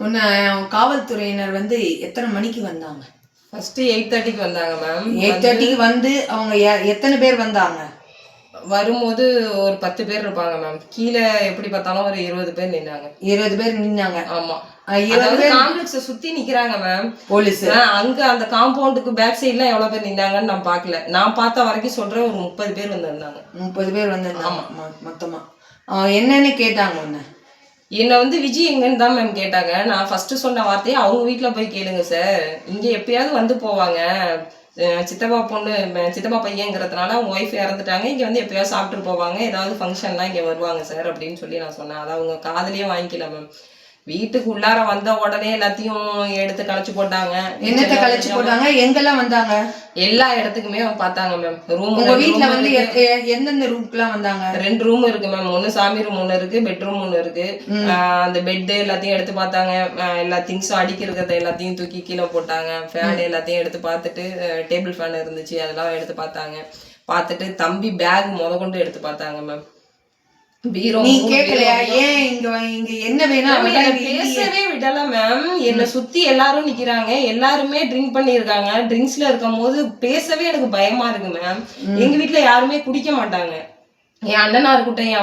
உன்னை காவல்துறையினர் வந்து எத்தனை மணிக்கு வந்தாங்க? ஃபர்ஸ்ட் 8:30க்கு வந்தாங்க மேம். 8:30க்கு வந்து அவங்க எத்தனை பேர் வந்தாங்க? வரும்போது ஒரு 10 பேர் இருப்பாங்க மேம். கீழே எப்படி பார்த்தாலும் ஒரு 20 பேர் நின்னாங்க. 20 பேர் நின்னாங்க. ஆமா, காம்ப்ளெக்ஸை சுத்தி நிக்கிறாங்க மேம் போலீஸ். அங்க அந்த காம்பவுண்டுக்கு பேக் சைட்லாம் எவ்வளவு பேர் நின்னாங்கன்னு நான் பாக்கல. நான் பார்த்த வரைக்கும் சொல்றேன், ஒரு 30 பேர் வந்திருந்தாங்க. 30 பேர் வந்திருந்தாங்க. ஆமா, மொத்தமா என்னன்னு கேட்டாங்க உன்னை? என்னை வந்து விஜய் எங்கன்னு தான் மேம் கேட்டாங்க. நான் ஃபர்ஸ்ட் சொன்ன வார்த்தையை அவங்க வீட்டுல போய் கேளுங்க சார், இங்க எப்பயாவது வந்து போவாங்க, சித்தப்பா பொண்ணு சித்தப்பா பையங்கிறதுனால அவங்க ஒய்ஃப் இறந்துட்டாங்க, இங்க வந்து எப்பயாவது சாப்பிட்டு போவாங்க, ஏதாவது ஃபங்க்ஷன்லாம் இங்க வருவாங்க சார் அப்படின்னு சொல்லி நான் சொன்னேன். அதை அவங்க காதலியே வாங்கிக்கல மேம். வீட்டுக்கு உள்ளார வந்த உடனே எல்லாத்தையும் எடுத்து களைச்சு போட்டாங்க. என்னத்தை களைச்சு போட்டாங்க? எங்கெல்லாம் வந்தாங்க? எல்லா இடத்துக்குமே பார்த்தாங்க மேம். ரூம், உங்க வீட்டுல வந்து எந்தெந்த ரூம்க்குலாம் வந்தாங்க? 2 ரூம் இருக்கு மேம். ஒன்னு சாமி ரூம் ஒண்ணு இருக்கு, பெட்ரூம் ஒண்ணு இருக்கு. அந்த பெட் எல்லாத்தையும் எடுத்து பார்த்தாங்க. எல்லா திங்ஸும் அடிக்கிறத எல்லாத்தையும் தூக்கி கீழே போட்டாங்க. ஃபேன் எல்லாத்தையும் எடுத்து பார்த்துட்டு, டேபிள் ஃபேன் இருந்துச்சு அதெல்லாம் எடுத்து பார்த்தாங்க. பார்த்துட்டு தம்பி பேக் கொண்டு எடுத்து பார்த்தாங்க மேம். நீ கேக்கலையா? ஏன் இங்க என்ன வேணும்? பேசவே விடல மேம். என்ன சுத்தி எல்லாரும் நிக்கிறாங்க, எல்லாருமே ட்ரிங்க் பண்ணிருக்காங்க. ட்ரிங்க்ஸ்ல இருக்கும் போது பேசவே எனக்கு பயமா இருக்கு மேம். எங்க வீட்டுல யாருமே குடிக்க மாட்டாங்க. என் அண்ணனா இருக்கட்டும், என்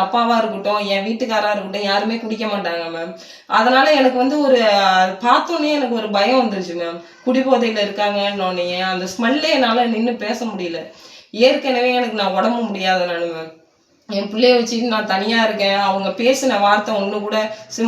அப்பாவா இருக்கட்டும், என் வீட்டுக்காரா இருக்கட்டும், யாருமே குடிக்க மாட்டாங்க மேம். அதனால எனக்கு வந்து ஒரு பார்த்தோன்னே எனக்கு ஒரு பயம் வந்துருச்சு மேம். குடிபோதையில இருக்காங்கன்னொன்னே அந்த ஸ்மெல்லே என்னால நின்று பேச முடியல. ஏற்கனவே எனக்கு நான் உடம்பு முடியாத நானு மேம். என் பிள்ளைய வச்சுட்டு நான் தனியா இருக்கேன். அவங்க பேசின வார்த்தை ஒண்ணு கூட,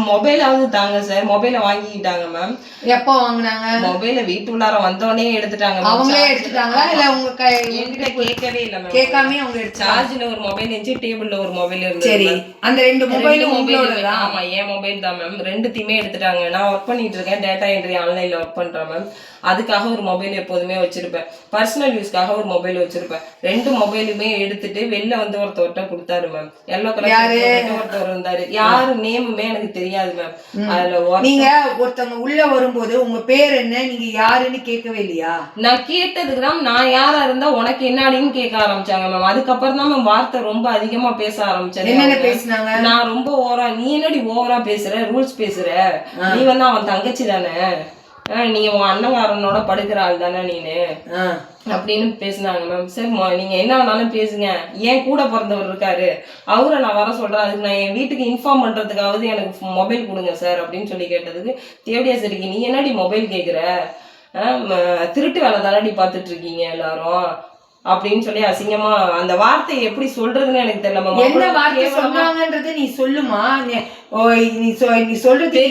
மொபைலாவது தாங்க சார். மொபைலை வாங்கிக்கிட்டாங்க மேம். எப்போ வாங்கினாங்க? மொபைலை வீட்டு உள்ளார வந்தோடனே எடுத்துட்டாங்க. அவங்களே எடுத்துட்டாங்களா இல்ல உங்க என்கிட்ட கேட்கவே இல்ல மேம். கேட்காம அவங்க சார்ஜ்ல ஒரு மொபைல் இருந்துச்சு, டேபிள்ல ஒரு மொபைல் இருந்துச்சு. சரி, அந்த 2 மொபைலும் உங்களோட? ஆமா, என் மொபைல் தான் மேம். 2த்தையுமே எடுத்துட்டாங்க. நான் ஒர்க் பண்ணிட்டு இருக்கேன், டேட்டா என்ட்ரி ஆன்லைன்ல ஒர்க் பண்றேன் மேம். அதுக்காக ஒரு மொபைல் எப்போதுமே வச்சிருப்பேன். பர்சனல் யூஸ்க்காக ஒரு மொபைல் வச்சிருப்பேன். 2 மொபைலுமே எடுத்துட்டு வெளில வந்து ஒருத்தவர்கிட்ட கொடுத்தாரு மேம். எல்லோ கலர் ஒருத்தவர் இருந்தாரு. யாரு நேமுமே எனக்கு தெரியாது மேம். அதுல நீங்க ஒருத்தவங்க உள்ள வரும்போது உங்க பேர் என்ன, நீங்க யாருன்னு கேட்கவே இல்லையா? நான் கேட்டதுக்கு தான், நான் யாரா இருந்தா உனக்கு என்னாடின்னு கேட்க ஆரம்பிச்சாங்க மேம். அதுக்கப்புறம் தான் மேம் வார்த்தை ரொம்ப அதிகமா பேச ஆரம்பிச்சேன். என்னென்ன பேசினாங்க? நான் ரொம்ப ஓவரா, நீ என்னடி ஓவரா பேசுற, ரூல்ஸ் பேசுற, நீ வந்து அவன் தங்கச்சி தானே, நீ உன் அண்ணங்காரனோட படுக்கிற ஆள் தானே நீனு அப்படின்னு பேசினாங்க மேம். சரி, நீங்க என்ன வேணாலும் பேசுங்க, ஏன் கூட பிறந்தவர் இருக்காரு, அவரை நான் வர சொல்றேன், அதுக்கு நான் என் வீட்டுக்கு இன்ஃபார்ம் பண்றதுக்காவது எனக்கு மொபைல் கொடுங்க சார் அப்படின்னு சொல்லி கேட்டதுக்கு, தேவடியா சரிக்கு நீ என்னடி மொபைல் கேட்குற, திருட்டு வேலை தானடி பார்த்துட்டு இருக்கீங்க எல்லாரும் அப்படின்னு சொல்லி அசிங்கமா அந்த வார்த்தையை எப்படி சொல்றதுன்னு எனக்கு தெரியல. என்ன வார்த்தை சொன்னாங்கன்றது நீ சொல்லுமா? நீ சொல்றது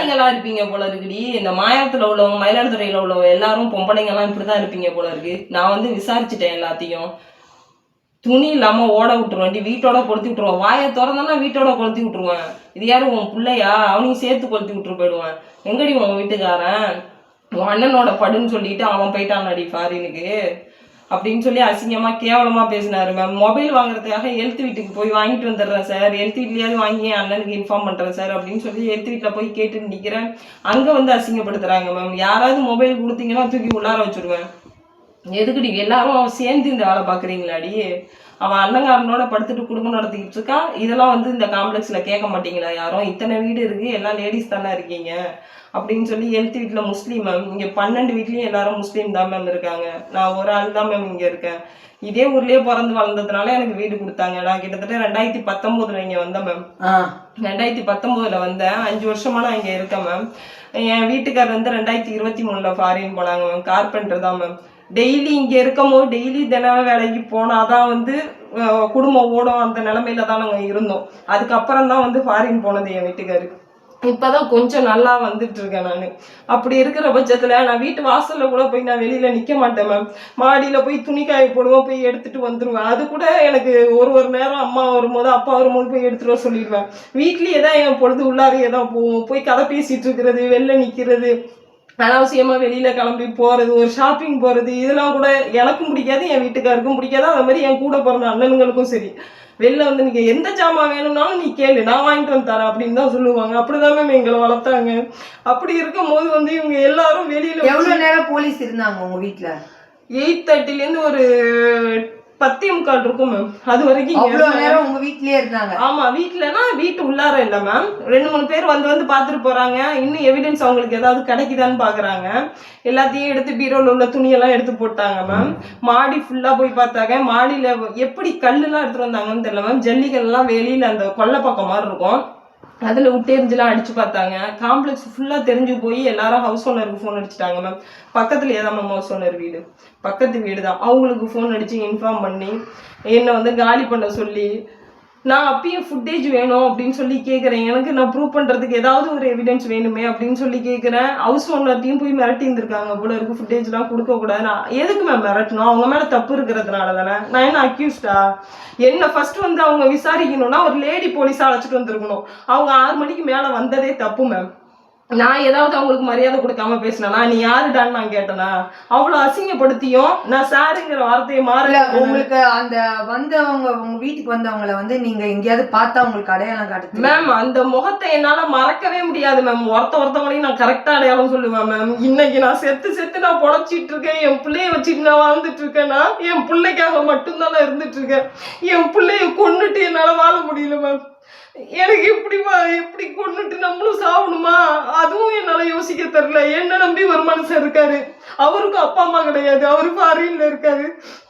நீங்களா இருப்பீங்க போல இருக்குடி. இந்த மாயத்துல உள்ளவங்க, மயிலாடுதுறையில உள்ளவங்க எல்லாரும் பொம்பளைங்க எல்லாம் இப்படிதான் இருப்பீங்க போல இருக்கு. நான் வந்து விசாரிச்சுட்டேன் எல்லாத்தையும். துணி இல்லாம ஓட விட்டுருவேன், வீட்டோட கொளுத்தி விட்டுருவேன். வாயை திறந்தா வீட்டோட கொளுத்தி விட்டுருவேன். இது யாரும் உன் பிள்ளையா, அவனையும் சேர்த்து கொளுத்தி விட்டுரு போயிடுவேன். எங்கடி உன் வீட்டுக்காரன், உன் அண்ணனோட படுன்னு சொல்லிட்டு அவன் போயிட்டான்டி ஃபாரினுக்கு அப்படின்னு சொல்லி அசிங்கமா கேவலமா பேசினாரு மேம். மொபைல் வாங்குறதுக்காக ஹெல்த் வீட்டுக்கு போய் வாங்கிட்டு வந்துடுறேன் சார், ஹெல்த் வீட்லயாவது வாங்கி அண்ணனுக்கு இன்ஃபார்ம் பண்றேன் சார் அப்படின்னு சொல்லி ஹெல்த் வீட்டுல போய் கேட்டு நிக்கிறேன். அங்க வந்து அசிங்கப்படுத்துறாங்க மேம். யாராவது மொபைல் கொடுத்தீங்கன்னா தூக்கி உள்ளார வச்சிருவேன். எதுக்குடி எல்லாரும் சேர்ந்து இந்த வேலை பாக்குறீங்களாடி, அவன் அண்ணங்காரனோட படுத்துட்டு குடும்பம் நடத்திக்கிட்டு இருக்கா, இதெல்லாம் வந்து இந்த காம்ப்ளெக்ஸ்ல கேட்க மாட்டீங்களா யாரும், இத்தனை வீடு இருக்கு, எல்லாம் லேடிஸ் தானே இருக்கீங்க அப்படின்னு சொல்லி ஹெல்த் வீட்டில் முஸ்லீம் மேம். இங்கே 12 வீட்லேயும் எல்லாரும் முஸ்லீம் தான் மேம் இருக்காங்க. நான் ஒரு ஆள் தான் மேம் இங்கே இருக்கேன். இதே ஊர்லேயே பிறந்து வளர்ந்ததுனால எனக்கு வீடு கொடுத்தாங்க. நான் கிட்டத்தட்ட 2019 இங்கே வந்தேன் மேம். 2019 வந்தேன். 5 வருஷமா நான் இங்கே இருக்கேன் மேம். என் வீட்டுக்காரர் வந்து 2023 ஃபாரின் போனாங்க மேம். கார்பெண்டர் தான் மேம். டெய்லி இங்கே இருக்கும் போது டெய்லி தினம் வேலைக்கு போனாதான் வந்து குடும்பம் ஓடும். அந்த நிலைமையில தான் நாங்கள் இருந்தோம். அதுக்கப்புறம் தான் வந்து ஃபாரின் போனது என் வீட்டுக்காரு. இப்பதான் கொஞ்சம் நல்லா வந்துட்டு இருக்கேன் நான். அப்படி இருக்கிற பட்சத்துல நான் வீட்டு வாசல்ல கூட போய் நான் வெளியில நிக்க மாட்டேன் மேம். மாடியில போய் துணி காய போடுவோம், போய் எடுத்துட்டு வந்துருவேன். அது கூட எனக்கு ஒரு நேரம் அம்மா வரும்போது அப்பா வரும்போது போய் எடுத்துட்டு வர சொல்லிடுவேன். வீட்லயே தான் என் பொழுது உள்ளாரையே தான் போவோம். போய் கதை பேசிட்டு இருக்கிறது, வெளில நிக்கிறது, அனாவசியமா வெளியில கிளம்பி போறது, ஒரு ஷாப்பிங் போறது, இதெல்லாம் கூட எனக்கும் பிடிக்காது, என் வீட்டுக்காருக்கும் பிடிக்காது. அது மாதிரி என் கூட பிறந்த அண்ணனுங்களுக்கும் சரி. வெளில வந்து நீங்க எந்த ஜாமான் வேணும்னாலும் நீ கேளு, நான் வாங்கிட்டு வந்து தரேன் அப்படின்னு தான் சொல்லுவாங்க. அப்படிதான் மேம் எங்களை வளர்த்தாங்க. அப்படி இருக்கும் போது வந்து இவங்க எல்லாரும் வெளியில. எவ்வளவு நேரம் போலீஸ் இருந்தாங்க உங்க வீட்டுல? 8:30 ஒரு 10:45 இருக்கும் மேம். அது வரைக்கும் அவ்வளவு நேரம் உங்க வீட்லயே இருந்தாங்க? ஆமா, வீட்டுலன்னா வீட்டு உள்ளார இல்ல மேம். 2-3 பேர் வந்து பாத்துட்டு போறாங்க. இன்னும் எவிடன்ஸ் அவங்களுக்கு ஏதாவது கிடைக்குதான்னு பாக்குறாங்க. எல்லாத்தையும் எடுத்து பீரோல உள்ள துணியெல்லாம் எடுத்து போட்டாங்க மேம். மாடி ஃபுல்லா போய் பார்த்தாங்க. மாடியில எப்படி கல்லுலாம் எடுத்துட்டு வந்தாங்கன்னு தெரியல மேம். ஜல்லிக்கல்லாம் வெளியில அந்த கொல்லை பக்கம் மாதிரி இருக்கும், அதுல விட்டு எரிஞ்சுலாம் அடிச்சு பார்த்தாங்க. காம்ப்ளெக்ஸ் ஃபுல்லா தெரிஞ்சு போய் எல்லாரும் ஹவுஸ் ஓனருக்கு ஃபோன் அடிச்சுட்டாங்க மேம். பக்கத்துலயே தான் மேம் ஹவுஸ் ஓனர் வீடு, பக்கத்து வீடு தான். அவங்களுக்கு ஃபோன் அடிச்சு இன்ஃபார்ம் பண்ணி என்னை வந்து காலி பண்ண சொல்லி, நான் அப்பயும் ஃபுட்டேஜ் வேணும் அப்படின்னு சொல்லி கேட்குறேன். எனக்கு நான் ப்ரூவ் பண்ணுறதுக்கு ஏதாவது ஒரு எவிடன்ஸ் வேணுமே அப்படின்னு சொல்லி கேட்குறேன். ஹவுஸ் ஓனர்ட்டையும் போய் மிரட்டி இருந்திருக்காங்க போல இருக்கு, ஃபுட்டேஜ்லாம் கொடுக்கக்கூடாது. நான் எதுக்கு மேம் மிரட்டணும்? அவங்க மேலே தப்பு இருக்கிறதுனால தானே. நான் என்ன அக்யூஸ்டா? என்ன ஃபர்ஸ்ட் வந்து அவங்க விசாரிக்கணும்னா ஒரு லேடி போலீஸாக அழைச்சிட்டு வந்திருக்கணும். அவங்க 6 மணிக்கு மேலே வந்ததே தப்பு மேம். நான் ஏதாவது அவங்களுக்கு மரியாதை கொடுக்காம பேசினா நீ யாருடான்னு நான் கேட்டேனா? அவ்வளோ அசிங்கப்படுத்தியும் நான் சாருங்கிற வார்த்தையை மாறல. உங்களுக்கு அந்த வந்தவங்க, உங்க வீட்டுக்கு வந்தவங்களை வந்து நீங்க எங்கேயாவது பார்த்தா உங்களுக்கு அடையாளம் காட்டுது மேம்? அந்த முகத்தை என்னால மறக்கவே முடியாது மேம். ஒருத்தவங்களையும் நான் கரெக்டா அடையாளம் சொல்லுவேன் மேம். இன்னைக்கு நான் செத்து நான் பொழைச்சிட்டு இருக்கேன். என் பிள்ளைய வச்சுட்டு நான் வாழ்ந்துட்டு இருக்கேன்னா என் பிள்ளைக்காக மட்டும்தான் நான் இருந்துட்டு இருக்கேன். என் பிள்ளைய கொன்னுட்டு என்னால வாழ முடியல மேம். எனக்கு எப்படி கொண்டுட்டு நம்மளும் சாவணுமா? அதுவும் என்னால யோசிக்க தெரியல. என்ன நம்பி ஒரு மனுஷன் இருக்காரு, அவருக்கும் அப்பா அம்மா கிடையாது, அவரு ஃபாரின்ல இருக்காரு.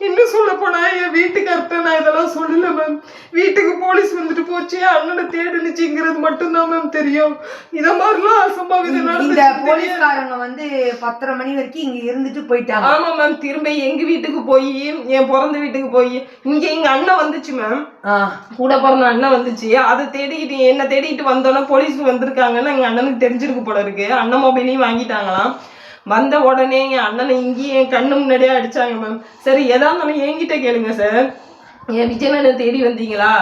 இன்னும் சொல்ல போனா என் வீட்டுக்கார்ட்ட நான் இதெல்லாம் சொல்லல மேம். வீட்டுக்கு போலீஸ் வந்துட்டு போச்சு, அண்ணனை தேடுனுச்சுங்கிறது மட்டும்தான் மேம் தெரியும். இத மாதிரிலாம் அசம்பாவிதம் நடந்து போலீஸ்காரங்க வந்து 10:30 மணி வரைக்கும் இங்க இருந்துட்டு போயிட்டாங்க. ஆமா மேம். திரும்ப எங்க வீட்டுக்கு போய், என் பிறந்த வீட்டுக்கு போய், இங்க எங்க அண்ணன் வந்துச்சு மேம், கூட பிறந்த அண்ணன் வந்துச்சு. அதை தேடிக்கிட்டு என்ன தேடிக்கிட்டு வந்தோன்னா போலீஸ் வந்திருக்காங்கன்னு எங்க அண்ணனுக்கு தெரிஞ்சிருக்கு போல இருக்கு. அண்ணன் மொபைலையும் வாங்கிட்டாங்களாம். வந்த உடனே என் அண்ணனை இங்கேயும் என் கண்ணு முன்னாடியே அடிச்சாங்க மேம். சரி, எதா இருந்தாலும் என்கிட்ட கேளுங்க சார், என் விஜயனை தேடி வந்தீங்களா,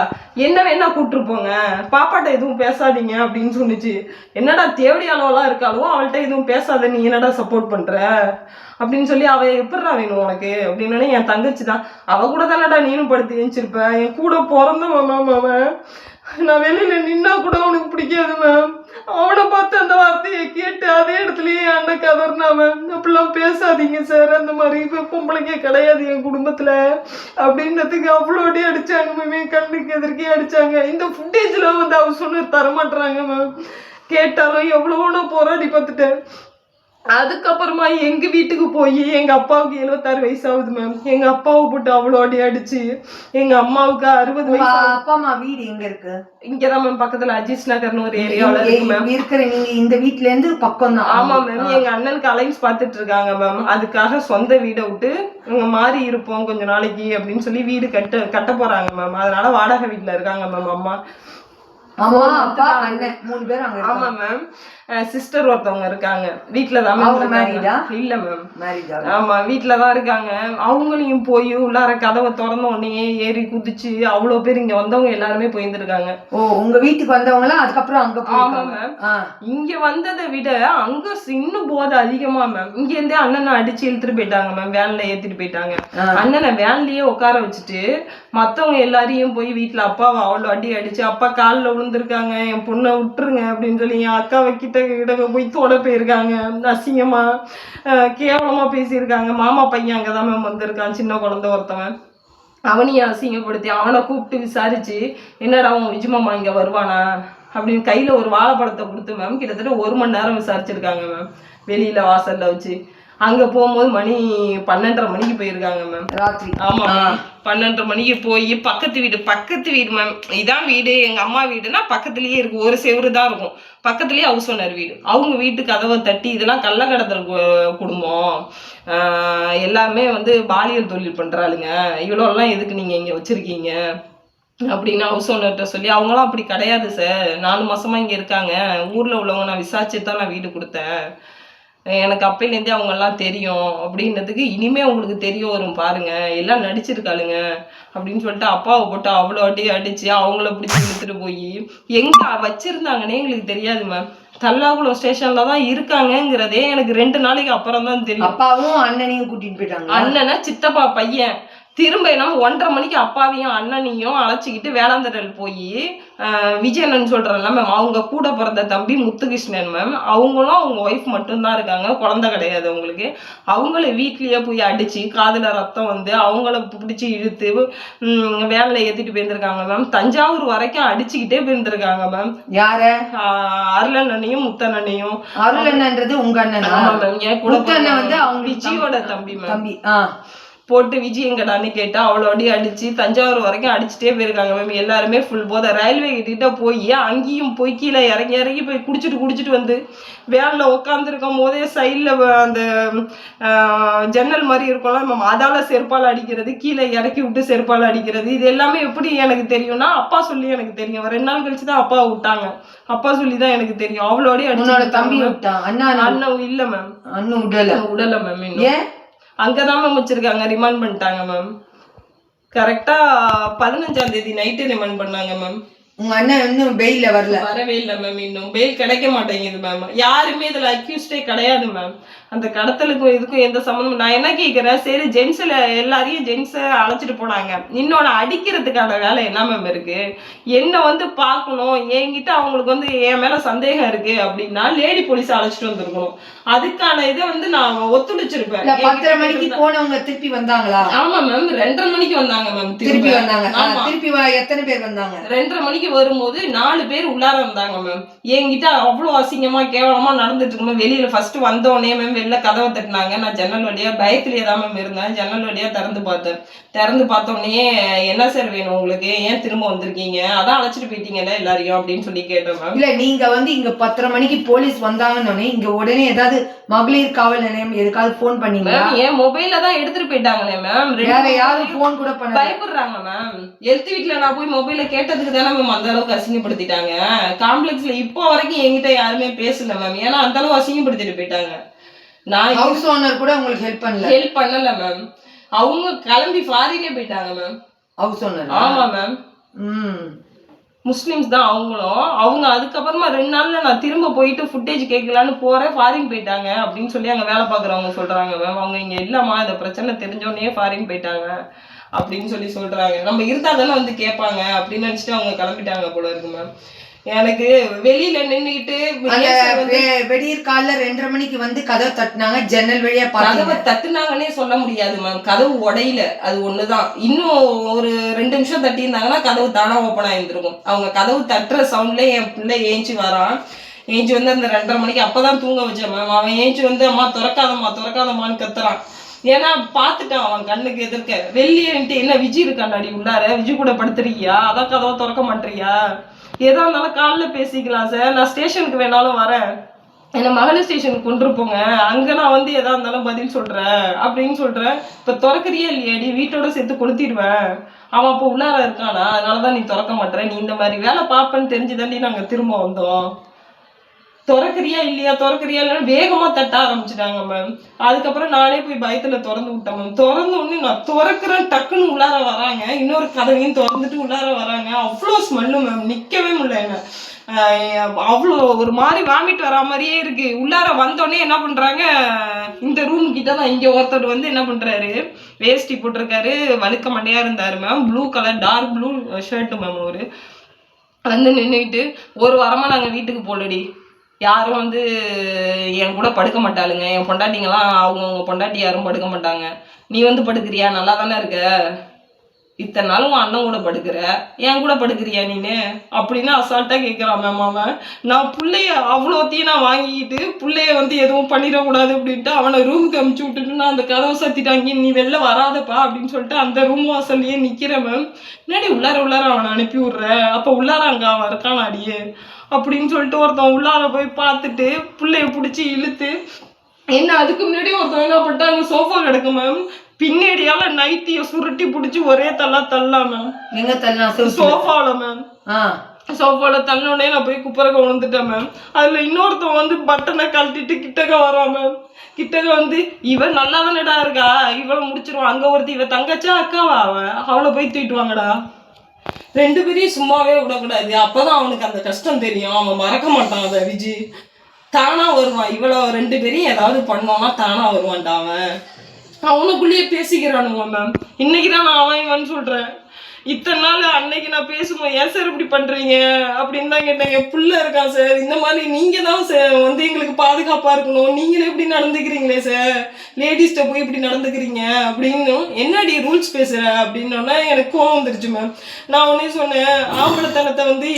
என்ன வேணா கூப்பிட்டுருப்போங்க, பாப்பாட்ட எதுவும் பேசாதீங்க அப்படின்னு சொன்னிச்சு. என்னடா தேவடி அளவெல்லாம் இருக்காளோ, அவள்கிட்ட எதுவும் பேசாத, நீ என்னடா சப்போர்ட் பண்ற அப்படின்னு சொல்லி, அவ எப்படிடா வேணும் உனக்கு அப்படின்னு. என் தங்கச்சி தான், அவ கூட தானடா நீனும் படுத்து ஏஞ்சிருப்ப, என் கூட பிறந்த மேம் அவன். நான் வெளியில நின்னா கூட அவனுக்கு பிடிக்காது மேம். அவனை பார்த்து அந்த வார்த்தையை கேட்டு அதே இடத்துலயே அண்ணன் கதர்னா மேம், அப்படிலாம் பேசாதீங்க சார், அந்த மாதிரி பொம்பளைக்கே கிடையாது என் குடும்பத்துல அப்படின்றதுக்கு அவ்வளோ அடி அடிச்சாங்க மேம். என் கண்ணுக்கு எதிர்க்கே அடிச்சாங்க. இந்த ஃபுட்டேஜ்ல வந்து அவர் சொன்ன தரமாட்டுறாங்க மேம். கேட்டாலும் எவ்வளவோ நான் போராடி பார்த்துட்டேன். அதுக்கப்புறமா எங்க வீட்டுக்கு போய், எங்க அப்பாவுக்கு 76 வயசு ஆகுது மேம். எங்க அப்பாவை போட்டு அவ்வளோ அடி அடிச்சு, எங்க அம்மாவுக்கு 60 வயசு. அப்பா அம்மா வீடு எங்க இருக்கு? இங்கதான் மேம், பக்கத்துல அஜித் நகர்னு ஒரு ஏரியாவில் இருக்கு மேம். இருக்கிற நீங்க இந்த வீட்டுல இருந்து பக்கம் தான்? ஆமா மேம். எங்க அண்ணனுக்கு அலைன்ஸ் பார்த்துட்டு இருக்காங்க மேம். அதுக்காக சொந்த வீடை விட்டு இங்க மாறி இருப்போம் கொஞ்ச நாளைக்கு அப்படின்னு சொல்லி வீடு கட்ட போறாங்க மேம். அதனால வாடகை வீட்டுல இருக்காங்க மேம் அம்மா. அம்மா அப்பா அண்ணன் 3 பேர் அங்க. ஆமா மேம். சிஸ்டர் ஒருத்தவங்க இருக்காங்க வீட்டுலதான். இல்ல மேம், ஆமா வீட்டுலதான் இருக்காங்க. அவங்களையும் போய் உள்ளார கதவை திறந்த உடனே ஏறி குதிச்சு அவ்வளவு பேர் இங்க வந்தவங்க எல்லாருமே போயிருந்திருக்காங்க. ஓ, உங்க வீட்டுக்கு வந்தவங்களா அதுக்கப்புறம் அங்க? ஆமா மேம். இங்க வந்ததை விட அங்க இன்னும் போது அதிகமா மேம். இங்க இருந்தே அண்ணனை அடிச்சு இழுத்துட்டு போயிட்டாங்க மேம். வேன்ல ஏத்திட்டு போயிட்டாங்க. அண்ணனை வேன்லயே உட்கார வச்சுட்டு மத்தவங்க எல்லாரையும் போய் வீட்டுல அப்பாவை அவ்வளவு அடி அடிச்சு, அப்பா காலில் விழுந்திருக்காங்க, என் பொண்ணை விட்டுருங்க அப்படின்னு சொல்லி என் அக்காவை கிட்ட போய் தோட போயிருக்காங்க. அசிங்கமா கேவலமா பேசியிருக்காங்க. மாமா பையன் அங்கதான் மேம் வந்திருக்கான், சின்ன குழந்தை ஒருத்தவன். அவனையும் அசிங்கப்படுத்தி அவனை கூப்பிட்டு விசாரிச்சு, என்னடா அவன் விஜயமாமா இங்க வருவானா அப்படின்னு கையில ஒரு வாழைப்பழத்தை கொடுத்து மேம் கிட்டத்தட்ட 1 மணி நேரம் விசாரிச்சிருக்காங்க மேம். வெளியில வாசல்ல வச்சு. அங்க போகும்போது மணி 12:30 மணிக்கு போயிருக்காங்க மேம், ராத்திரி. ஆமா, 12:30 மணிக்கு போய் பக்கத்து வீடு மேம். இதான் வீடு, எங்க அம்மா வீடுனா பக்கத்துலயே இருக்கு, ஒரு செவரு தான் இருக்கும். பக்கத்துலயே ஹவுஸ் ஓனர் வீடு. அவங்க வீட்டு கதவை தட்டி, இதெல்லாம் கள்ளக்கடத்தல் குடும்பம், எல்லாமே வந்து பாலியல் தொழில் பண்றாளுங்க, இவ்வளோலாம் எதுக்கு நீங்க இங்க வச்சிருக்கீங்க அப்படின்னு ஹவுஸ் ஓனர்கிட்ட சொல்லி, அவங்களாம் அப்படி கிடையாது சார், 4 மாசமா இங்க இருக்காங்க, ஊர்ல உள்ளவங்க நான் விசாரிச்சு தான் நான் வீடு கொடுத்தேன், எனக்கு அப்பையிலேருந்தே அவங்க எல்லாம் தெரியும் அப்படின்றதுக்கு, இனிமே உங்களுக்கு தெரிய வரும் பாருங்க, எல்லாம் நடிச்சிருக்காளுங்க அப்படின்னு சொல்லிட்டு அப்பாவை போட்டு அவ்வளோ அடிச்சு அவங்கள பிடிச்சி இழுத்துட்டு போய் எங்க வச்சிருந்தாங்கன்னே எங்களுக்கு தெரியாது மேம். தல்லாகுளம் ஸ்டேஷன்ல தான் இருக்காங்கிறதே எனக்கு 2 நாளைக்கு அப்புறம் தான் தெரியும். அப்பாவும் அண்ணனையும் கூட்டிட்டு போயிட்டாங்க. அண்ணனா சித்தப்பா பையன் திரும்ப என்ன 1:30 மணிக்கு அப்பாவையும் அண்ணனையும் அழைச்சிக்கிட்டு வேளாந்தரல் போய் விஜயண்ணன் சொல்றேன்ல மேம், அவங்க கூட பிறந்த தம்பி முத்துகிருஷ்ணன் மேம், அவங்களும் அவங்க ஒய்ஃப் மட்டும்தான் இருக்காங்க, குழந்தை கிடையாது அவங்களுக்கு. அவங்கள வீட்லயே போய் அடிச்சு காதுல ரத்தம் வந்து அவங்கள பிடிச்சி இழுத்து வேலையில ஏத்திட்டு போயிருந்திருக்காங்க மேம். தஞ்சாவூர் வரைக்கும் அடிச்சுக்கிட்டே போயிருந்திருக்காங்க மேம். யார? அருளண்ணனையும் முத்தண்ணனையும். அருளண்ணன்றது உங்க அண்ணனா? ஆமா மேம். என் கூட முத்தண்ணன் வந்து அவங்க விஜயோட தம்பி மேம். தம்பி. போட்டு விஜய் எங்கடான்னு கேட்டா அவ்வளோடி அடிச்சு தஞ்சாவூர் வரைக்கும் அடிச்சுட்டே போயிருக்காங்க மேம். எல்லாருமே ஃபுல் போதை. ரயில்வே கிட்ட போய் அங்கேயும் போய் கீழே இறங்கி போய் குடிச்சிட்டு வந்து வேனில் உட்காந்துருக்கும் போதே சைடில் அந்த ஜன்னல் மாதிரி இருக்கும்ல மேம், அதால செருப்பால் அடிக்கிறது, கீழே இறக்கி விட்டு செருப்பால் அடிக்கிறது. இது எல்லாமே எப்படி எனக்கு தெரியும்னா அப்பா சொல்லி எனக்கு தெரியும். 2 நாள் கழிச்சு தான் அப்பா விட்டாங்க. அப்பா சொல்லி தான் எனக்கு தெரியும். அவ்வளோடி அடிச்சு தம்பி விட்டான். அண்ணன் இல்ல மேம், அண்ணன் உடல மேம். இன்னும் அங்கதான் மேம் வச்சிருக்காங்க. ரிமாண்ட் பண்ணிட்டாங்க மேம். கரெக்டா 15ஆம் தேதி நைட்டு ரிமாண்ட் பண்ணாங்க மேம். உங்க அண்ணன் இன்னும் பெயில்ல வரவே இல்லை மேம். இன்னும் பெயில் கிடைக்க மாட்டேங்குது மேம். யாருமே இதுல அக்யூஸ்டே கிடையாது மேம். அந்த கடத்தலுக்கும் இதுக்கும் எந்த சம்மந்தமும். நான் என்ன கேட்கிறேன், சரி ஜென்ஸ்ல எல்லாரையும் ஜென்ஸை அழைச்சிட்டு போனாங்க, இன்னொன்னு அடிக்கிறதுக்கான வேலை என்ன மேம் இருக்கு? என்ன வந்து பார்க்கணும், என்கிட்ட அவங்களுக்கு வந்து என் மேல சந்தேகம் இருக்கு அப்படின்னா லேடி போலீஸ் அழைச்சிட்டு வந்திருக்கணும். அதுக்கான இதை வந்து நான் ஒத்துழைச்சிருப்பேன். 10:30 மணிக்கு போனவங்க திருப்பி வந்தாங்களா? ஆமா மேம், 2:30 மணிக்கு வந்தாங்க மேம். திருப்பி வந்தாங்க. திருப்பி எத்தனை பேர் வந்தாங்க? 2:30 மணிக்கு வரும்போது 4 பேர் உள்ளார வந்தாங்க மேம். என்கிட்ட அவ்வளோ அசிங்கமா கேவலமா நடந்துட்டு இருக்கும்போது வெளியில ஃபர்ஸ்ட் வந்தோடனே மேம் வெளில கதவை தட்டினாங்க. நான் ஜன்னல் வழியா பயத்திலேயே தான் மேம் இருந்தேன். ஜன்னல் வழியா திறந்து பார்த்தோடனே என்ன சார் வேணும் உங்களுக்கு, ஏன் திரும்ப வந்திருக்கீங்க, அதான் அழைச்சிட்டு போயிட்டீங்கல்ல எல்லாரையும் அப்படின்னு சொல்லி கேட்டேன் மேம். இல்ல நீங்க வந்து இங்க 10:30 மணிக்கு போலீஸ் வந்தாங்கன்னு இங்க உடனே ஏதாவது மகளிர் காவல் நிலையம் எதுக்காவது போன் பண்ணீங்க? என் மொபைல்ல தான் எடுத்துட்டு போயிட்டாங்களே மேம். வேற யாரும் போன் கூட பண்ண பயப்படுறாங்க மேம். எழுத்து வீட்டுல நான் போய் மொபைல கேட்டதுக்கு தானே மேம் அந்த அளவுக்கு அசிங்கப்படுத்திட்டாங்க. காம்ப்ளெக்ஸ்ல இப்போ வரைக்கும் என்கிட்ட யாருமே பேசல மேம். ஏன்னா அந்த அளவு அசிங்கப்படுத்திட்டு போயிட்டாங்க. நான் ஹவுஸ் ஓனர் கூட உங்களுக்கு ஹெல்ப் பண்ணல மேம். அவங்க கிளம்பி ஃபாரினே போயிட்டாங்க மேம். House owner? ஆமா மேம். முஸ்லிம்ஸ் தான் அவங்களும். அவங்க அதுக்கப்புறமா 2 நாள்ல நான் திரும்ப போயிட்டு ஃபுட்டேஜ் கேட்கலான்னு போறேன், ஃபாரின் போயிட்டாங்க அப்படின்னு சொல்லி அங்க வேலை பாக்குறவங்க சொல்றாங்க மேம். அவங்க இங்க இல்லம்மா, இந்த பிரச்சனை தெரிஞ்சோடனே ஃபாரின் போயிட்டாங்க அப்படின்னு சொல்லி சொல்றாங்க. நம்ம இருந்தா தானே வந்து கேட்பாங்க அப்படின்னு நினைச்சிட்டு அவங்க கிளம்பிட்டாங்க போல இருக்கு மேம். எனக்கு வெளியில நின்னுகிட்டு வெடியற் காலைல 2:30 மணிக்கு வந்து கதவை தட்டினாங்க. ஜன்னல் வழியா கதவை தட்டுனாங்கன்னே சொல்ல முடியாது மேம். கதவு உடையில, அது ஒண்ணுதான். இன்னும் ஒரு 2 நிமிஷம் தட்டி இருந்தாங்கன்னா கதவு தானா ஓப்பன் ஆயிருந்திருக்கும். அவங்க கதவு தட்டுற சவுண்ட்ல என் பிள்ளை ஏஞ்சி வரான். ஏஞ்சி வந்து அந்த 2:30 மணிக்கு அப்பதான் தூங்க வச்சேன் மேம். அவன் ஏஞ்சி வந்து அம்மா திறக்காதம்மான்னு கத்துறான். ஏன்னா பாத்துட்டான் அவன் கண்ணுக்கு எதிர்க்க. வெளியேன்ட்டு என்ன விஜய் இருக்காண்டாடி உள்ளார, விஜய் கூட படுத்துறியா, அதான் கதவை திறக்க மாட்டேறியா, ஏதா இருந்தாலும் காலைல பேசிக்கலாம் சார், நான் ஸ்டேஷனுக்கு வேணாலும் வரேன், என்னை மகளிர் ஸ்டேஷனுக்கு கொண்டு போங்க, அங்கே நான் வந்து எதா இருந்தாலும் பதில் சொல்கிறேன் அப்படின்னு சொல்கிறேன். இப்போ திறக்கிறியே இல்லையாடி, வீட்டோட சேர்த்து கொளுத்திடுவேன். அவன் அப்போ உள்ளார இருக்கானா, அதனால தான் நீ திறக்க மாட்டேற, நீ இந்த மாதிரி வேலை பார்ப்பேன்னு தெரிஞ்சுதாண்டி நாங்கள் திரும்ப வந்தோம். திறக்கிறியா இல்லைன்னு வேகமா தட்ட ஆரம்பிச்சுட்டாங்க மேம். அதுக்கப்புறம் நானே போய் பயத்துல திறந்து விட்டேன் மேம். திறந்து உடனே நான் திறக்கிறேன், டக்குன்னு உள்ளார வராங்க, இன்னொரு கதவையும் திறந்துட்டு உள்ளார வராங்க. அவ்வளோ ஸ்மெல்லு மேம், நிக்கவே முடியல என்ன. அவ்வளோ ஒரு மாதிரி வாமிட் வரா மாதிரியே இருக்கு. உள்ளார வந்தோடனே என்ன பண்றாங்க, இந்த ரூம் கிட்ட தான் இங்க ஒருத்தர் வந்து என்ன பண்றாரு, வேஷ்டி போட்டிருக்காரு, வழுக்க மண்டையா இருந்தாரு ma'am, blue colour dark blue shirt ma'am. அவரு வந்து நின்றுக்கிட்டு, ஒரு வாரமா நாங்க வீட்டுக்கு போலடி, யாரும் வந்து என் கூட படுக்க மாட்டாளுங்க, என் பொண்டாட்டிங்கெல்லாம் அவங்கவுங்க பொண்டாட்டி யாரும் படுக்க மாட்டாங்க, நீ வந்து படுக்கிறியா, நல்லா தானே இருக்க, இத்தனை நாளும் உன் அண்ணன் கூட படுக்கிற, என் கூட படுக்கிறியா நீனு அப்படின்னு அசால்ட்டா கேட்குறான் மேம். அவன் நான் பிள்ளைய அவ்வளோத்தையும் நான் வாங்கிக்கிட்டு பிள்ளைய வந்து எதுவும் பண்ணிடக்கூடாது அப்படின்ட்டு அவனை ரூமுக்கு அமுச்சு விட்டுட்டு நான் அந்த கதவை சத்திட்டாங்க, நீ வெளில வராதப்பா அப்படின்னு சொல்லிட்டு அந்த ரூம் வாசல்லையே நிற்கிறேன் மேம். முன்னாடி உள்ளார அவனை அனுப்பி விட்ற, அப்போ உள்ளார அங்கே அவன் இருக்கானாடியே அப்படின்னு சொல்லிட்டு ஒருத்தன் உள்ளார போய் பார்த்துட்டு பிள்ளைய பிடிச்சி இழுத்து என்ன, அதுக்கு முன்னாடி ஒருத்தன் என்ன பண்ணிட்டு அங்கே சோஃபா கிடக்கு மேம், பின்னாடியால நைட்டிய சுருட்டி பிடிச்சி ஒரே தள்ளா மேம். எங்க தள்ளா? சோஃபால மேம். சோஃபால தள்ளோடனே நான் போய் குப்பரக்க விழுந்துட்டேன் மேம். அதுல இன்னொருத்தன் வந்து பட்டனை கழட்டிட்டு கிட்டக்க வரான் மேம். கிட்டக்க வந்து இவன் நல்லா தானடா இருக்கா, இவளை முடிச்சிருவான், அங்க ஒருத்தி இவ தங்கச்சா அக்காவா, அவளை போய் தூக்கிட்டு வாங்கடா. 2 பேரையும் சும்மாவே விடக்கூடாது, அப்பதான் அவனுக்கு அந்த கஷ்டம் தெரியும், அவன் மறக்க மாட்டான். அதை விஜய் தானா வருவான், இவ்வளோ 2 பேரையும் ஏதாவது பண்ணோம்னா தானா வருவான்டா அவன். அவனுக்குள்ளேயே பேசிக்கிறானுங்க மேம். இன்னைக்குதான் நான் அவன் இவன் சொல்றேன். இத்தனை நாள் அன்னைக்கு நான் பேசும்போது ஏன் சார் இப்படி பண்றீங்க அப்படின்னு தான் கேட்டேன். என் புள்ள இருக்கான் சார், இந்த மாதிரி நீங்க தான் சார் வந்து எங்களுக்கு பாதுகாப்பா இருக்கணும், நீங்களே இப்படி நடந்துக்கிறீங்களே சார், லேடிஸ்ட போய் இப்படி நடந்துக்கிறீங்க அப்படின்னு. என்னடி ரூல்ஸ் பேசுற அப்படின்னோன்னா எனக்கு கோவம் வந்துருச்சு மேம். நான் உடனே சொன்னேன், ஆம்பளத்தனத்தை வந்து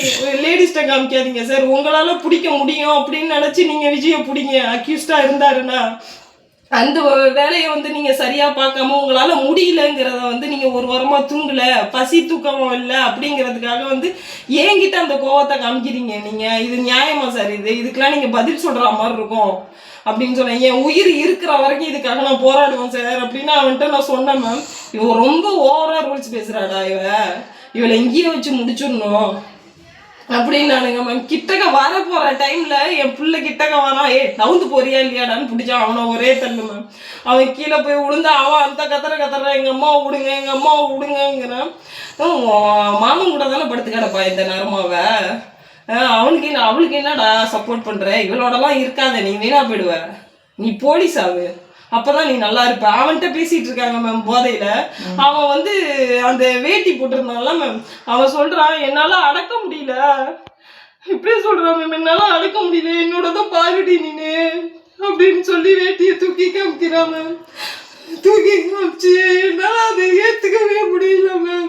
லேடிஸ்ட காமிக்காதீங்க சார், உங்களால பிடிக்க முடியும் அப்படின்னு நினைச்சு நீங்க விஜயை பிடிங்க. அக்யூஸ்டா இருந்தாருன்னா அந்த வேலையை வந்து நீங்க சரியா பார்க்காம உங்களால முடியலங்கிறத வந்து நீங்க ஒரு வாரமா தூங்கல, பசி தூக்கமும் இல்லை அப்படிங்கிறதுக்காக வந்து ஏங்கிட்ட அந்த கோவத்தை காமிக்கிறீங்க நீங்க. இது நியாயமா சார்? இதுக்கெல்லாம் நீங்க பதில் சொல்ற மாதிரி இருக்கும் அப்படின்னு சொன்னேன். என் உயிர் இருக்கிற வரைக்கும் இதுக்காக நான் போராடுவேன் சார் அப்படின்னு அவன்கிட்ட நான் சொன்னேன் மேம். இவ ரொம்ப ஓவரா ரூல்ஸ் பேசுறாடா, இவளை இங்கேயே வச்சு முடிச்சிடணும் அப்படின்னு நானுங்க மேம். கிட்டக்க வர போற டைம்ல என் பிள்ளை கிட்டக்க வரான், நவுந்து போறியா இல்லையாடான்னு பிடிச்சான் அவனை ஒரே தள்ளு மேம். அவன் கீழே போய் விழுந்தா அவன் அந்த கத்துற எங்க அம்மாவை விடுங்க எங்க அம்மாவை விடுங்கிறான். மாமன் கூட தானே படுத்து கிடப்பா இந்த நேரமாவ. அவளுக்கு என்னடா சப்போர்ட் பண்ற, இவளோடலாம் இருக்காத, நீ வீணா போயிடுவ, நீ போலீஸ் ஆகு, அப்பதான் நீ நல்லா இருப்ப. அவன்கிட்ட பேசிட்டு இருக்காங்க மேம் போதையில. அவன் வந்து அந்த வேட்டி போட்டிருந்தான்ல மேம், அவன் சொல்றான் என்னால அடக்க முடியல, இப்படியே சொல்றான் மேம், என்னால அடக்க முடியல, என்னோடதான் பாருடி நீனு அப்படின்னு சொல்லி வேட்டியை தூக்கி காமிக்கிறான் மேம். தூக்கி காமிச்சு என்னால அதை ஏத்துக்கவே முடியல மேம்.